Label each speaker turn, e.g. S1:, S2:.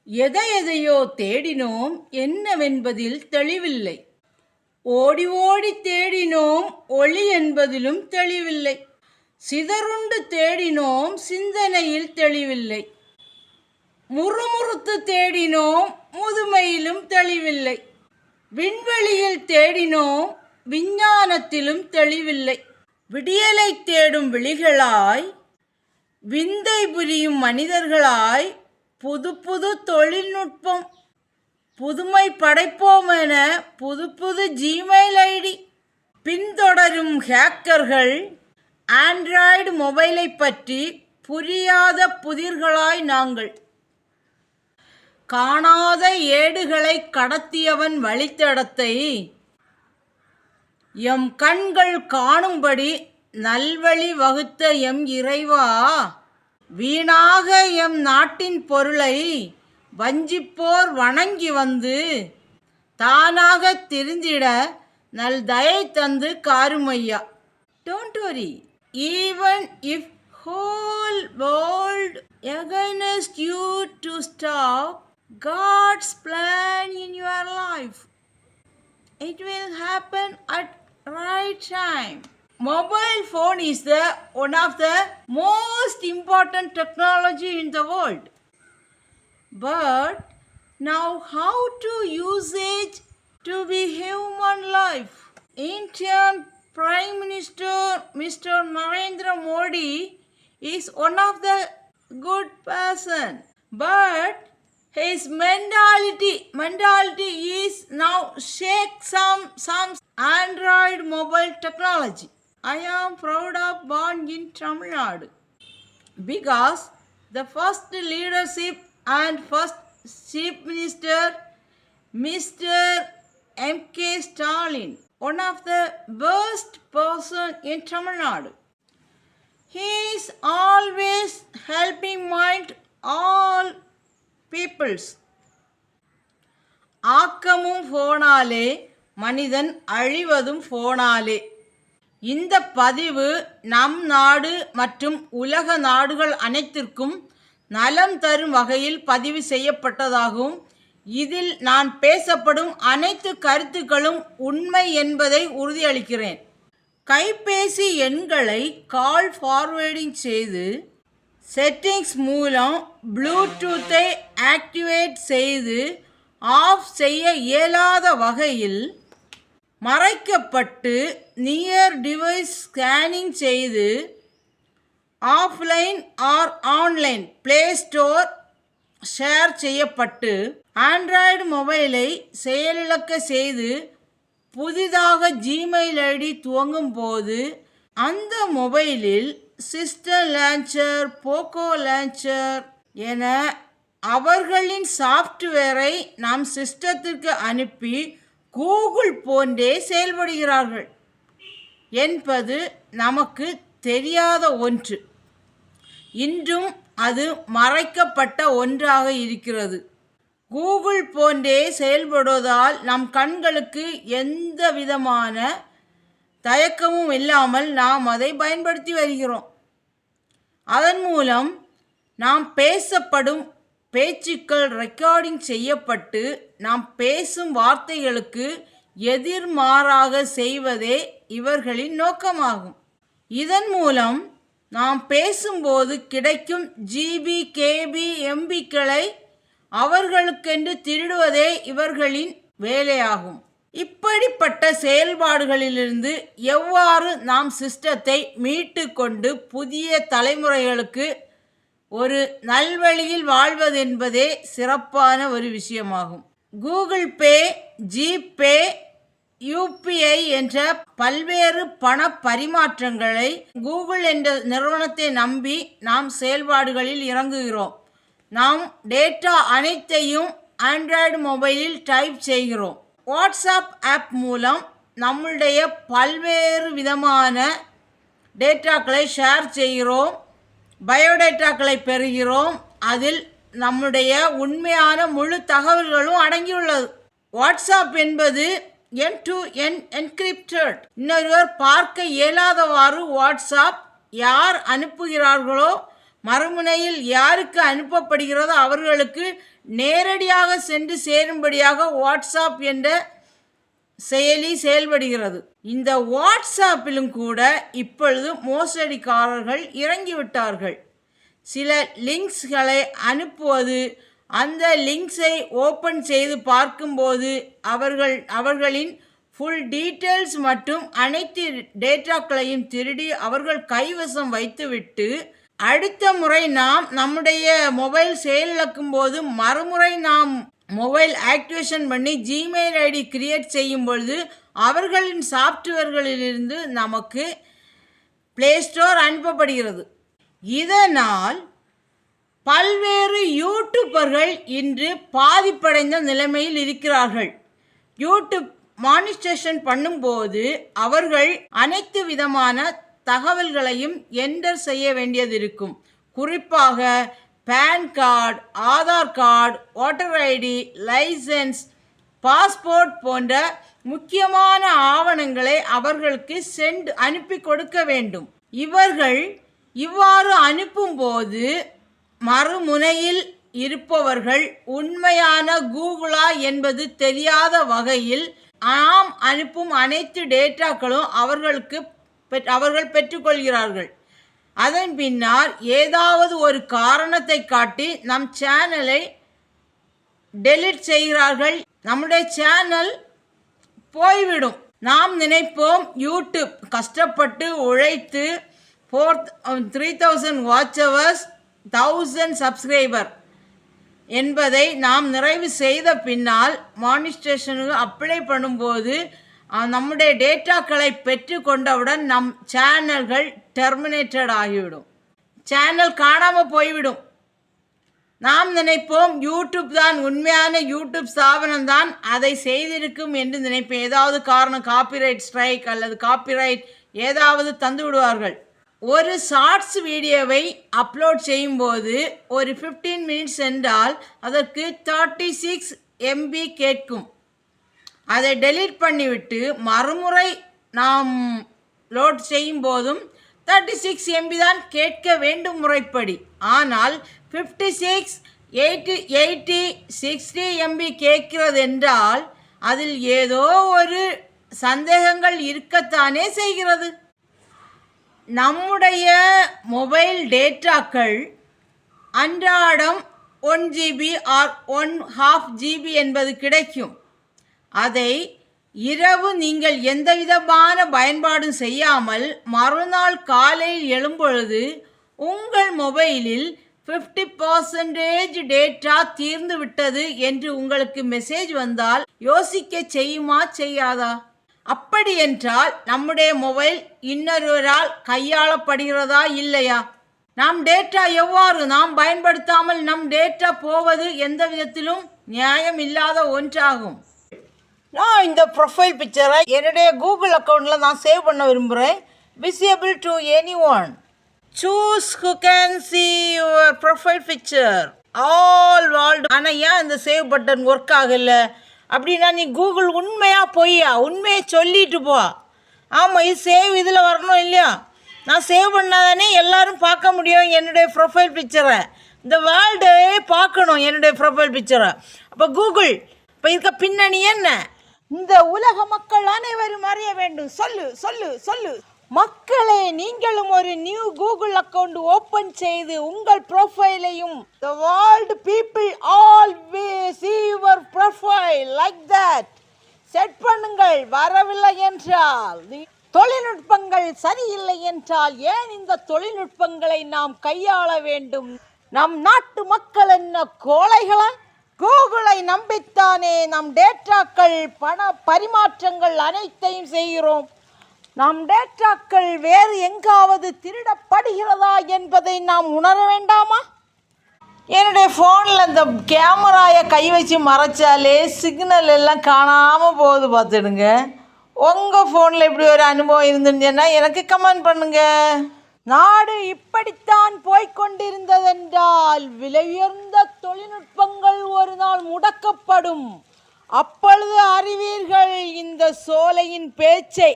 S1: எதையோ தேடினோம், என்னவென்பதில் தெளிவில்லை. ஓடி ஓடி தேடினோம், ஒளி என்பதிலும் தெளிவில்லை. சிதறுண்டு தேடினோம், சிந்தனையில் தெளிவில்லை. முறுமுறுத்து தேடினோம், முதுமையிலும் தெளிவில்லை. விண்வெளியில் தேடினோம், விஞ்ஞானத்திலும் தெளிவில்லை. விடியலை தேடும் விழிகளாய், விந்தை புரியும் மனிதர்களாய், புது புது தொழில்நுட்பம் புதுமை படைப்போம் என புது புது ஜிமெயில் ஐடி பின்தொடரும் ஹேக்கர்கள் ஆண்ட்ராய்டு மொபைலை பற்றி புரியாத புதிர்களாய் நாங்கள். காணாத ஏடுகளை கடத்தியவன் வழித்தடத்தை எம் கண்கள் காணும்படி நல்வழி வகுத்த எம் இறைவா, வீணாக எம் நாட்டின் பொருளை வஞ்சிப்போர் வணங்கி வந்து தானாக திரிந்திட நல் தயை தந்து காருமையா. Don't worry, even if whole world against you to stop God's plan in your life, it will happen at right time. Mobile phone is one of the most important technology in the world. But now how to use it to be human life? Indian Prime Minister Mr. Narendra Modi is one of the good person, but his mentality is now shake some Android mobile technology. I am proud of born in Tamil Nadu because the first leadership and first Chief Minister Mr. M.K. Stalin, one of the best person in Tamil Nadu. He is always helping mind all peoples. ஆக்கமும் போனாலே, மனிதன் அழிவதும் போனாலே. இந்த பதிவு நம் நாடு மற்றும் உலக நாடுகள் அனைத்திற்கும் நலம் தரும் வகையில் பதிவு செய்யப்பட்டதாகும். இதில் நான் பேசப்படும் அனைத்து கருத்துக்களும் உண்மை என்பதை உறுதியளிக்கிறேன். கைபேசி எண்களை கால் ஃபார்வேர்டிங் செய்து செட்டிங்ஸ் மூலம் ப்ளூடூத்தை ஆக்டிவேட் செய்து ஆஃப் செய்ய இயலாத வகையில் மறைக்கப்பட்டு நியர் டிவைஸ் ஸ்கேனிங் செய்து offline R online play store share செய்யப்பட்டு ஆண்ட்ராய்டு மொபைலை செயலிழக்க செய்து புதிதாக ஜிமெயில் ஐடி துவங்கும் போது அந்த மொபைலில் சிஸ்டம் லான்ச்சர், போக்கோ லான்ச்சர் என அவர்களின் சாஃப்ட்வேரை நம் சிஸ்டத்திற்கு அனுப்பி கூகுள் போன்றே செயல்படுகிறார்கள் என்பது நமக்கு தெரியாத ஒன்று. இன்றும் அது மறைக்கப்பட்ட ஒன்றாக இருக்கிறது. கூகுள் போன்றே செயல்படுவதால் நம் கண்களுக்கு எந்த விதமான தயக்கமும் இல்லாமல் நாம் அதை பயன்படுத்தி வருகிறோம். அதன் மூலம் நாம் பேசப்படும் பேச்சுக்கள் ரெக்கார்டிங் செய்யப்பட்டு நாம் பேசும் வார்த்தைகளுக்கு எதிர்மாறாக செய்வதே இவர்களின் நோக்கமாகும். இதன் மூலம் நாம் பேசும்போது கிடைக்கும் ஜிபி, கேபி, எம்பிக்களை அவர்களுக்கென்று திருடுவதே இவர்களின் வேலையாகும். இப்படிப்பட்ட செயல்பாடுகளிலிருந்து எவ்வாறு நாம் சிஸ்டத்தை மீட்டு கொண்டு புதிய தலைமுறைகளுக்கு ஒரு நல்வழியில் வாழ்வதென்பதே சிறப்பான ஒரு விஷயமாகும். கூகுள் பே, ஜிபே, யூபிஐ என்ற பல்வேறு பண பரிமாற்றங்களை கூகுள் என்ற நிறுவனத்தை நம்பி நாம் செயல்பாடுகளில் இறங்குகிறோம். நாம் டேட்டா அனைத்தையும் ஆண்ட்ராய்டு மொபைலில் டைப் செய்கிறோம். வாட்ஸ்அப் ஆப் மூலம் நம்முடைய பல்வேறு விதமான டேட்டாக்களை ஷேர் செய்கிறோம், பயோடேட்டாக்களை பெறுகிறோம். அதில் நம்முடைய உண்மையான முழு தகவல்களும் அடங்கியுள்ளது. வாட்ஸ்அப் என்பது end-to-end encrypted. இன்னொருவர் பார்க்க இயலாதவாறு வாட்ஸ்அப் யார் அனுப்புகிறார்களோ மறுமுனையில் யாருக்கு அனுப்பப்படுகிறதோ அவர்களுக்கு நேரடியாக சென்று சேரும்படியாக வாட்ஸ்அப் என்ற செயலி செயல்படுகிறது. இந்த வாட்ஸ்அப்பிலும் கூட இப்பொழுது மோசடிக்காரர்கள் இறங்கிவிட்டார்கள். சில லிங்க்ஸ்களை அனுப்புவது, அந்த லிங்க்ஸை ஓப்பன் செய்து பார்க்கும்போது அவர்களின் ஃபுல் டீட்டெயில்ஸ் மற்றும் அனைத்து டேட்டாக்களையும் திருடி அவர்கள் கைவசம் வைத்துவிட்டு அடுத்த முறை நாம் நம்முடைய மொபைல் செயலிழக்கும் போது மறுமுறை நாம் மொபைல் ஆக்டிவேஷன் பண்ணி ஜிமெயில் ஐடி கிரியேட் செய்யும் பொழுது அவர்களின் சாஃப்ட்வேர்களிலிருந்து நமக்கு ப்ளே ஸ்டோர் அனுப்பப்படுகிறது. இதனால் பல்வேறு யூடியூபர்கள் இன்று பாதிப்படைந்த நிலைமையில் இருக்கிறார்கள். யூடியூப் மானிட்டேஷன் பண்ணும்போது அவர்கள் அனைத்து விதமான தகவல்களையும் என்டர் செய்ய வேண்டியது இருக்கும். குறிப்பாக PAN card, Aadhaar card, voter ID, licence, passport போன்ற முக்கியமான ஆவணங்களை அவர்களுக்கு அனுப்பி கொடுக்க வேண்டும். இவர்கள் இவ்வாறு அனுப்பும்போது மறுமுனையில் இருப்பவர்கள் உண்மையான கூகுளா என்பது தெரியாத வகையில் நாம் அனுப்பும் அனைத்து டேட்டாக்களும் அவர்கள் பெற்றுக்கொள்கிறார்கள். அதன் பின்னால் ஏதாவது ஒரு காரணத்தை காட்டி நம் சேனலை டெலீட் செய்கிறார்கள். நம்முடைய சேனல் போய்விடும். நாம் நினைப்போம் யூடியூப் கஷ்டப்பட்டு உழைத்து 3000 வாட்ச் ஹவர்ஸ் 1000 சப்ஸ்கிரைபர் என்பதை நாம் நிறைவு செய்த பின்னால் மானிட்டேஷனுக்கு அப்ளை பண்ணும்போது நம்முடைய டேட்டாக்களை பெற்று கொண்டவுடன் நம் சேனல்கள் டெர்மினேட்டட் ஆகிவிடும். சேனல் காணாமல் போய்விடும். நாம் நினைப்போம் யூடியூப் தான் உண்மையான யூடியூப் ஸ்தாபனம் தான் அதை செய்திருக்கும் என்று நினைப்பேன். ஏதாவது காரணம், காப்பிரைட் ஸ்ட்ரைக் அல்லது காப்பிரைட் ஏதாவது தந்து விடுவார்கள். ஒரு ஷார்ட்ஸ் வீடியோவை அப்லோட் செய்யும்போது ஒரு 15 மினிட்ஸ் என்றால் அதற்கு 36 MB கேட்கும். அதை டெலீட் பண்ணிவிட்டு மறுமுறை நாம் லோட் செய்யும் போதும் 36 MB தான் கேட்க வேண்டும் முறைப்படி. ஆனால் 56, 80, 60 MB கேட்கிறது என்றால் அதில் ஏதோ ஒரு சந்தேகங்கள் இருக்கத்தானே செய்கிறது. நம்முடைய மொபைல் டேட்டாக்கள் அன்றாடம் 1 GB ஆர் 1/2 GB என்பது கிடைக்கும். அதை இரவு நீங்கள் எந்த விதமான பயன்பாடும் செய்யாமல் மறுநாள் காலையில் எழும்பொழுது உங்கள் மொபைலில் 50% டேட்டா தீர்ந்து விட்டது என்று உங்களுக்கு மெசேஜ் வந்தால் யோசிக்க செய்யுமா செய்யாதா? அப்படி என்றால் நம்முடைய மொபைல் இன்னொருவரால் கையாளப்படுகிறதா இல்லையா? நாம் டேட்டா எவ்வாறு நாம் பயன்படுத்தாமல் நம் டேட்டா போவது எந்த விதத்திலும் நியாயம் இல்லாத ஒன்றாகும். நான் இந்த ப்ரொஃபைல் பிக்சரை என்னுடைய கூகுள் அக்கௌண்ட்டில் நான் சேவ் பண்ண விரும்புகிறேன். Visible to any one. Choose who can see your profile picture. All world. ஆனால் ஏன் இந்த சேவ் பட்டன் ஒர்க் ஆகலை அப்படின்னா நீ கூகுள் உண்மையாக பொய்யா? உண்மையை சொல்லிட்டு போ. ஆமாம், இது சேவ் இதில் வரணும் இல்லையா? நான் சேவ் பண்ணாதானே எல்லாரும் பார்க்க முடியும் என்னுடைய ப்ரொஃபைல் பிக்சரை. இந்த வேர்ல்டே பார்க்கணும் என்னுடைய ப்ரொஃபைல் பிக்சரை. அப்போ கூகுள் இப்போ இருக்க பின்னணி என்ன? இந்த உலக மக்கள் அனைவரும் அறிய வேண்டும். சொல்லு சொல்லு சொல்லு. மக்களே, நீங்களும் ஒரு நியூ கூகுள் அக்கவுண்ட் ஓப்பன் செய்து உங்கள் ப்ரொஃபைலையும் the world people always see your profile like that set பண்ணுங்கள். வரவில்லை என்றால், தொழில்நுட்பங்கள் சரியில்லை என்றால் ஏன் இந்த தொழில்நுட்பங்களை நாம் கையாள வேண்டும்? நம் நாட்டு மக்கள் என்ன கோழைகளா? கூகுளை நம்பித்தானே நம் டேட்டாக்கள் பண பரிமாற்றங்கள் அனைத்தையும் செய்கிறோம். நம் டேட்டாக்கள் வேறு எங்காவது திருடப்படுகிறதா என்பதை நாம் உணர வேண்டாமா? என்னுடைய ஃபோனில் இந்த கேமராயை கை வச்சு மறைச்சாலே சிக்னல் எல்லாம் காணாமல் போகுது. பார்த்துடுங்க. உங்கள் ஃபோனில் இப்படி ஒரு அனுபவம் இருந்துச்சுன்னா எனக்கு கமெண்ட் பண்ணுங்க. நாடு இப்படித்தான் போய்கொண்டிருந்ததென்றால் விலையுயர்ந்த தொழில்நுட்பங்கள் ஒரு நாள் முடக்கப்படும். அப்பொழுது அறிவீர்கள் இந்த சோலையின் பேச்சை.